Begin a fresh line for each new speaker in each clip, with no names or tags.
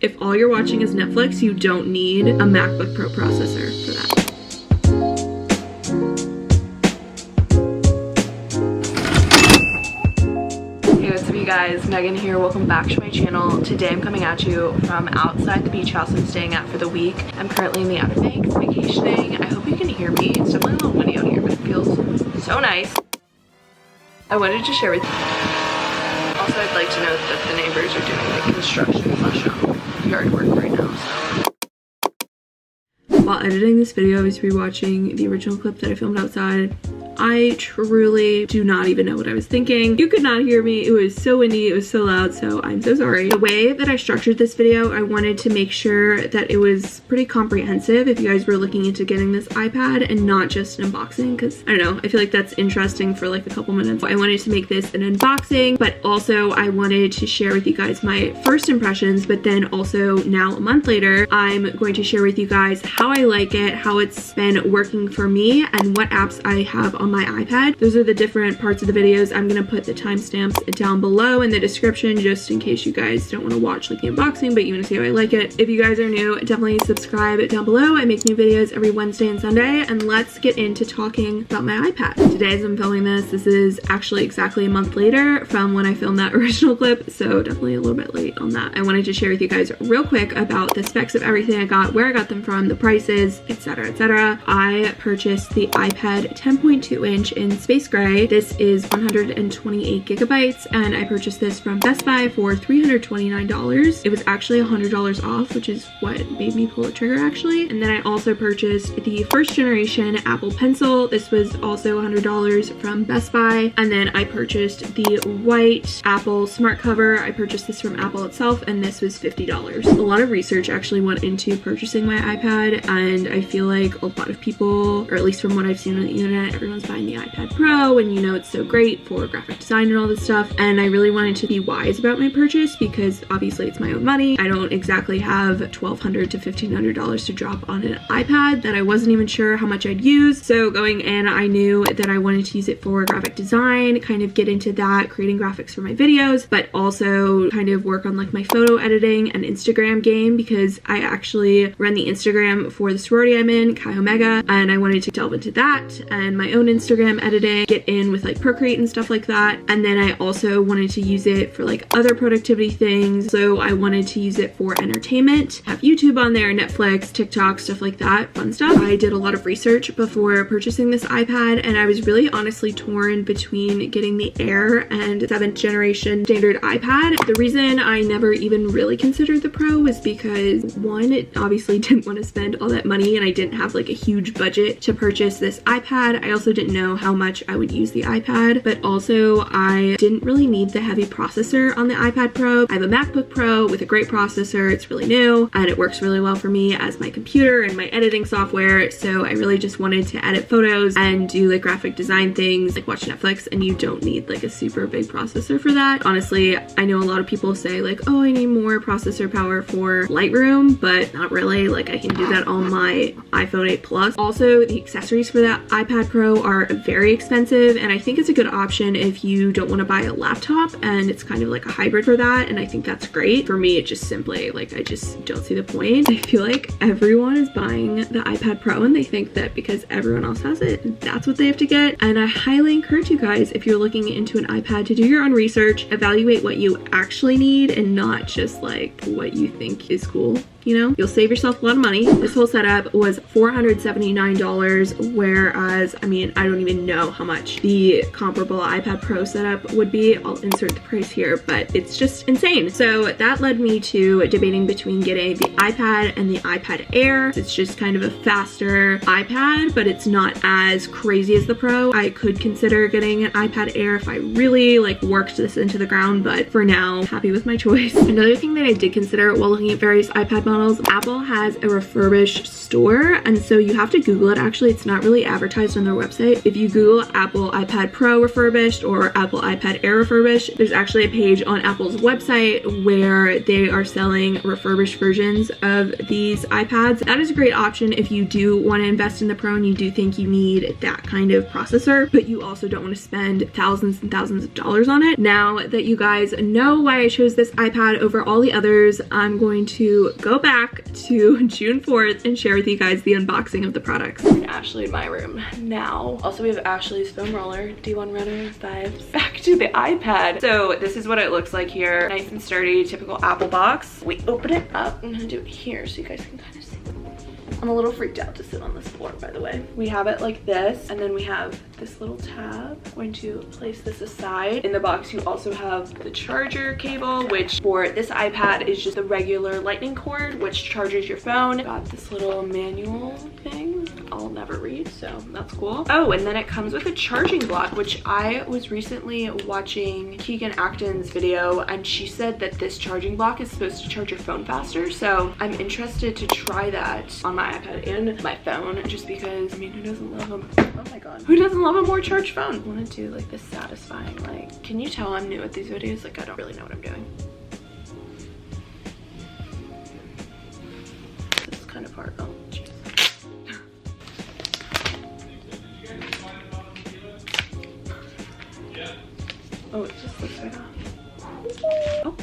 If all you're watching is Netflix, you don't need a MacBook Pro processor for that. Hey, what's up you guys? Megan here. Welcome back to my channel. Today I'm coming at you from outside the beach house I'm staying at for the week. I'm currently in the Outer Banks vacationing. I hope you can hear me. It's definitely a little windy out here, but it feels so nice. I wanted to share with you. Also, I'd like to note that the neighbors are doing like construction / yard work right now, so. While editing this video, I was rewatching the original clip that I filmed outside. I truly do not even know what I was thinking. You could not hear me. It was so windy, it was so loud, so I'm so sorry. The way that I structured this video, I wanted to make sure that it was pretty comprehensive if you guys were looking into getting this iPad and not just an unboxing, because I don't know, I feel like that's interesting for like a couple minutes. I wanted to make this an unboxing, but also I wanted to share with you guys my first impressions, but then also now a month later, I'm going to share with you guys how I like it, how it's been working for me, and what apps I have on my iPad. Those are the different parts of the videos. I'm gonna put the timestamps down below in the description just in case you guys don't want to watch like the unboxing, but you want to see how I like it. If you guys are new, definitely subscribe down below. I make new videos every Wednesday and Sunday, and let's get into talking about my iPad. Today as I'm filming this is actually exactly a month later from when I filmed that original clip, so definitely a little bit late on that. I wanted to share with you guys real quick about the specs of everything I got, where I got them from, the prices, etc, etc. I purchased the iPad 10.2 inch in space gray. This is 128 gigabytes, and I purchased this from Best Buy for $329. It was actually $100 off, which is what made me pull the trigger actually. And then I also purchased the first generation Apple Pencil. This was also $100 from Best Buy. And then I purchased the white Apple smart cover. I purchased this from Apple itself, and this was $50. A lot of research actually went into purchasing my iPad, and I feel like a lot of people, or at least from what I've seen on the internet, everyone's buying the iPad Pro, and you know it's so great for graphic design and all this stuff. And I really wanted to be wise about my purchase because obviously it's my own money. I don't exactly have $1,200 to $1,500 to drop on an iPad that I wasn't even sure how much I'd use. So going in, I knew that I wanted to use it for graphic design, kind of get into that, creating graphics for my videos, but also kind of work on like my photo editing and Instagram game, because I actually run the Instagram for the sorority I'm in, Chi Omega, and I wanted to delve into that and my own Instagram editing, get in with like Procreate and stuff like that. And then I also wanted to use it for like other productivity things. So I wanted to use it for entertainment, have YouTube on there, Netflix, TikTok, stuff like that, fun stuff. I did a lot of research before purchasing this iPad, and I was really honestly torn between getting the Air and 7th generation standard iPad. The reason I never even really considered the Pro was because one, it obviously didn't want to spend all that money, and I didn't have like a huge budget to purchase this iPad. I also didn't know how much I would use the iPad, but also I didn't really need the heavy processor on the iPad Pro. I have a MacBook Pro with a great processor. It's really new and it works really well for me as my computer and my editing software. So I really just wanted to edit photos and do like graphic design things, like watch Netflix, and you don't need like a super big processor for that. Honestly, I know a lot of people say like, oh, I need more processor power for Lightroom, but not really. Like I can do that on my iPhone 8 Plus. Also, the accessories for that iPad Pro are very expensive, and I think it's a good option if you don't want to buy a laptop, and it's kind of like a hybrid for that, and I think that's great. For me, it just simply like I just don't see the point. I feel like everyone is buying the iPad Pro and they think that because everyone else has it, that's what they have to get. And I highly encourage you guys, if you're looking into an iPad, to do your own research, evaluate what you actually need and not just like what you think is cool. You know, you'll save yourself a lot of money. This whole setup was $479, whereas, I mean, I don't even know how much the comparable iPad Pro setup would be. I'll insert the price here, but it's just insane. So that led me to debating between getting the iPad and the iPad Air. It's just kind of a faster iPad, but it's not as crazy as the Pro. I could consider getting an iPad Air if I really like worked this into the ground, but for now, happy with my choice. Another thing that I did consider while looking at various iPad models. Apple has a refurbished store, and so you have to Google it. Actually, it's not really advertised on their website. If you Google Apple iPad Pro refurbished or Apple iPad Air refurbished, there's actually a page on Apple's website where they are selling refurbished versions of these iPads. That is a great option if you do want to invest in the Pro and you do think you need that kind of processor, but you also don't want to spend thousands and thousands of dollars on it. Now that you guys know why I chose this iPad over all the others, I'm going to go back to June 4th and share with you guys the unboxing of the products. Ashley in my room now. Also, we have Ashley's foam roller, D1 runner vibes. Back to the iPad. So this is what it looks like here. Nice and sturdy, typical Apple box. We open it up. I'm gonna do it here so you guys can kind of see. I'm a little freaked out to sit on this floor, by the way. We have it like this, and then we have this little tab. I'm going to place this aside. In the box, you also have the charger cable, which for this iPad is just the regular lightning cord, which charges your phone. Got this little manual thing I'll never read, so that's cool. Oh, and then it comes with a charging block, which I was recently watching Keegan Acton's video, and she said that this charging block is supposed to charge your phone faster, so I'm interested to try that on my iPad and my phone, just because, I mean, who doesn't love them? Oh my god, who doesn't love a more charged phone? I want to do like this satisfying, like, can you tell I'm new at these videos? Like, I don't really know what I'm doing. This is kind of hard. Oh, jeez. Oh, it just looks right off. Oh,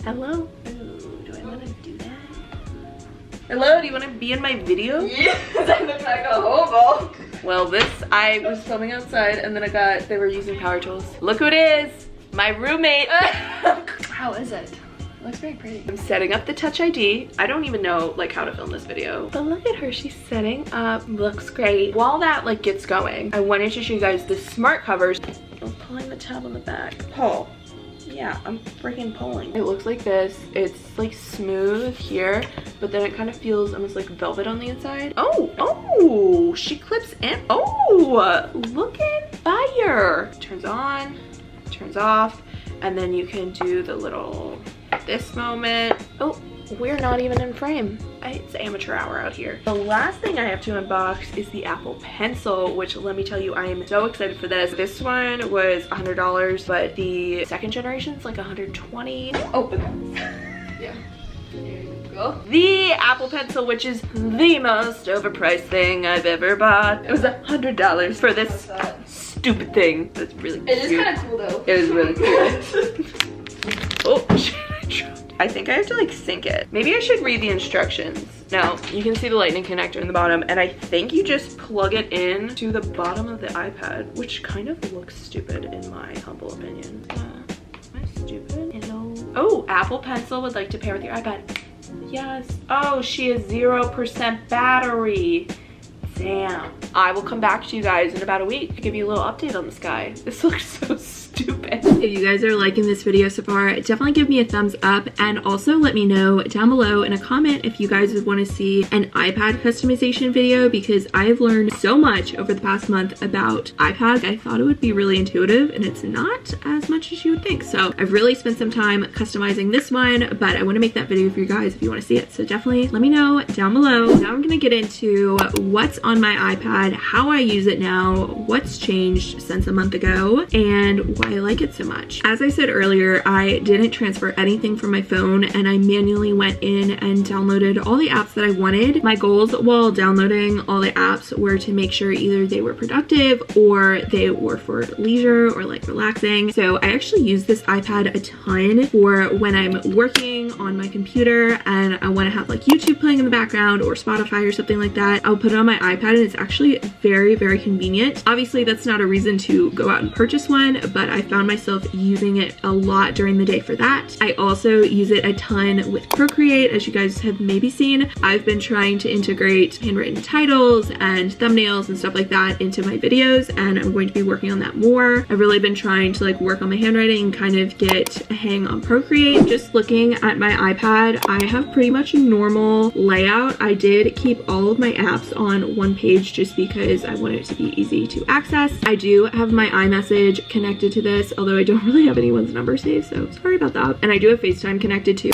hello. Ooh, do I want to do that? Hello, do you want to be in my video? Yes, I look like a hobo. Well, I was filming outside, and then they were using power tools. Look who it is, my roommate. How is it? It looks very pretty. I'm setting up the Touch ID. I don't even know like how to film this video, but look at her, she's setting up. Looks great. While that like gets going, I wanted to show you guys the smart covers. I'm pulling the tab on the back. Pull. Yeah, I'm freaking pulling. It looks like this. It's like smooth here, but then it kind of feels almost like velvet on the inside. Oh, she clips in. Oh, look at fire. Turns on, turns off, and then you can do the little this moment. Oh, we're not even in frame. It's amateur hour out here. The last thing I have to unbox is the Apple Pencil, which let me tell you, I am so excited for this. This one was $100, but the second generation is like $120. Open this. Yeah. There you go. The Apple Pencil, which is the most overpriced thing I've ever bought. It was $100 for this stupid thing. That's really cute. It is kind of cool though. It is really cool. Oh, shit. I think I have to like sync it. Maybe I should read the instructions. Now, you can see the lightning connector in the bottom, and I think you just plug it in to the bottom of the iPad, which kind of looks stupid in my humble opinion. Am I stupid? Hello? Oh, Apple Pencil would like to pair with your iPad. Yes. Oh, she has 0% battery. Damn. I will come back to you guys in about a week to give you a little update on this guy. This looks so stupid. If you guys are liking this video so far, definitely give me a thumbs up, and also let me know down below in a comment if you guys would want to see an iPad customization video, because I have learned so much over the past month about iPads. I thought it would be really intuitive, and it's not as much as you would think. So I've really spent some time customizing this one, but I want to make that video for you guys if you want to see it. So definitely let me know down below. Now I'm going to get into what's on my iPad, how I use it now, what's changed since a month ago, and why I like it so much. As I said earlier, I didn't transfer anything from my phone, and I manually went in and downloaded all the apps that I wanted. My goals while downloading all the apps were to make sure either they were productive or they were for leisure or like relaxing. So I actually use this iPad a ton for when I'm working on my computer and I want to have like YouTube playing in the background or Spotify or something like that. I'll put it on my iPad, and it's actually very, very convenient. Obviously, that's not a reason to go out and purchase one, but I found myself using it a lot during the day for that. I also use it a ton with Procreate. As you guys have maybe seen, I've been trying to integrate handwritten titles and thumbnails and stuff like that into my videos, and I'm going to be working on that more. I've really been trying to like work on my handwriting and kind of get a hang on Procreate. Just looking at my iPad, I have pretty much a normal layout. I did keep all of my apps on one page just because I want it to be easy to access. I do have my iMessage connected to this, although I don't really have anyone's number saved, so sorry about that. And I do have FaceTime connected too.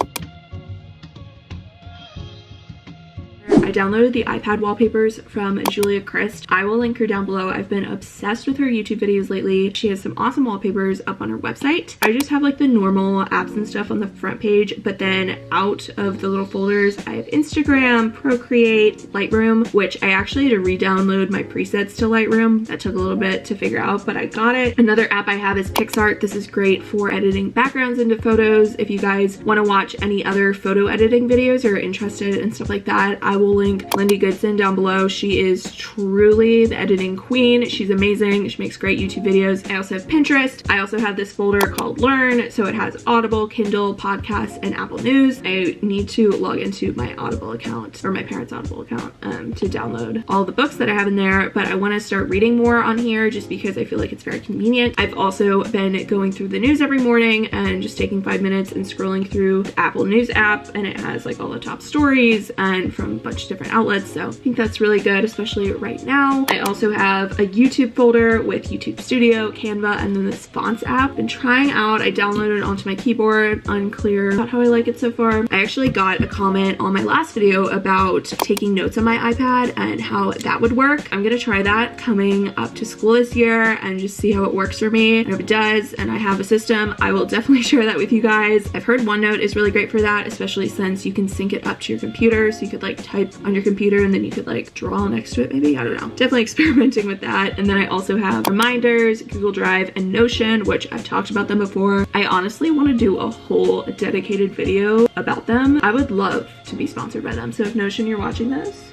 I downloaded the iPad wallpapers from Julia Christ. I will link her down below. I've been obsessed with her YouTube videos lately. She has some awesome wallpapers up on her website. I just have like the normal apps and stuff on the front page, but then out of the little folders, I have Instagram, Procreate, Lightroom, which I actually had to re-download my presets to Lightroom. That took a little bit to figure out, but I got it. Another app I have is PixArt. This is great for editing backgrounds into photos. If you guys want to watch any other photo editing videos or are interested in stuff like that, I will link Lindy Goodson down below. She is truly the editing queen. She's amazing. She makes great YouTube videos. I also have Pinterest. I also have this folder called Learn. So it has Audible, Kindle, podcasts, and Apple News. I need to log into my Audible account or my parents' Audible account to download all the books that I have in there, but I want to start reading more on here just because I feel like it's very convenient. I've also been going through the news every morning and just taking 5 minutes and scrolling through the Apple News app, and it has like all the top stories and from a bunch of different outlets, so I think that's really good, especially right now. I also have a YouTube folder with YouTube Studio, Canva, and then this Fonts app. Been trying out. I downloaded it onto my keyboard. Unclear about how I like it so far. I actually got a comment on my last video about taking notes on my iPad and how that would work. I'm gonna try that coming up to school this year and just see how it works for me. And if it does and I have a system, I will definitely share that with you guys. I've heard OneNote is really great for that, especially since you can sync it up to your computer, so you could like type on your computer and then you could like draw next to it maybe. I don't know. Definitely experimenting with that. And then I also have Reminders, Google Drive, and Notion, which I've talked about them before. I honestly want to do a whole dedicated video about them. I would love to be sponsored by them. So if Notion, you're watching this,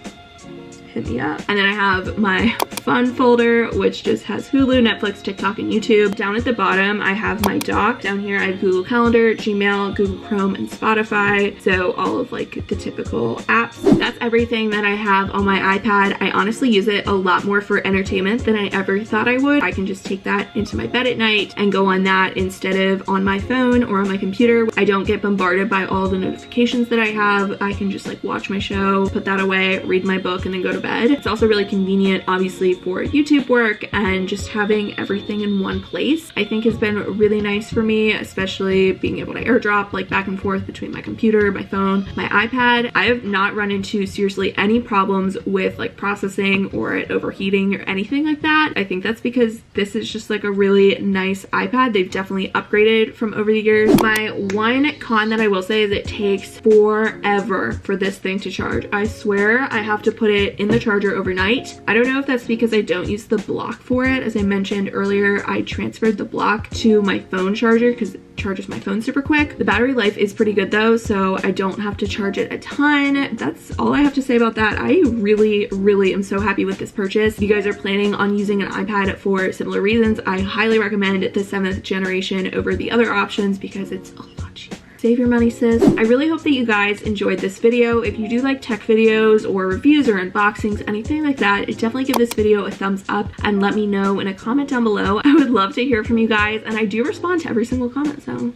hit me up. And then I have my fun folder, which just has Hulu, Netflix, TikTok, and YouTube. Down at the bottom, I have my doc. Down here, I have Google Calendar, Gmail, Google Chrome, and Spotify. So all of like the typical apps. That's everything that I have on my iPad. I honestly use it a lot more for entertainment than I ever thought I would. I can just take that into my bed at night and go on that instead of on my phone or on my computer. I don't get bombarded by all the notifications that I have. I can just like watch my show, put that away, read my book, and then go to bed. It's also really convenient, obviously, for YouTube work, and just having everything in one place I think has been really nice for me, especially being able to airdrop like back and forth between my computer, my phone, my iPad. I have not run into seriously any problems with like processing or it overheating or anything like that. I think that's because this is just like a really nice iPad. They've definitely upgraded from over the years. My one con that I will say is it takes forever for this thing to charge. I swear I have to put it in the charger overnight. I don't know if that's because I don't use the block for it. As I mentioned earlier, I transferred the block to my phone charger because it charges my phone super quick. The battery life is pretty good though, so I don't have to charge it a ton. That's all I have to say about that. I really am so happy with this purchase. If you guys are planning on using an iPad for similar reasons, I highly recommend the 7th generation over the other options because it's a lot cheaper. Save your money, sis. I really hope that you guys enjoyed this video. If you do like tech videos or reviews or unboxings, anything like that, definitely give this video a thumbs up and let me know in a comment down below. I would love to hear from you guys, and I do respond to every single comment, so.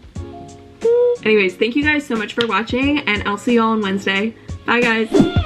Anyways, thank you guys so much for watching, and I'll see you all on Wednesday. Bye, guys.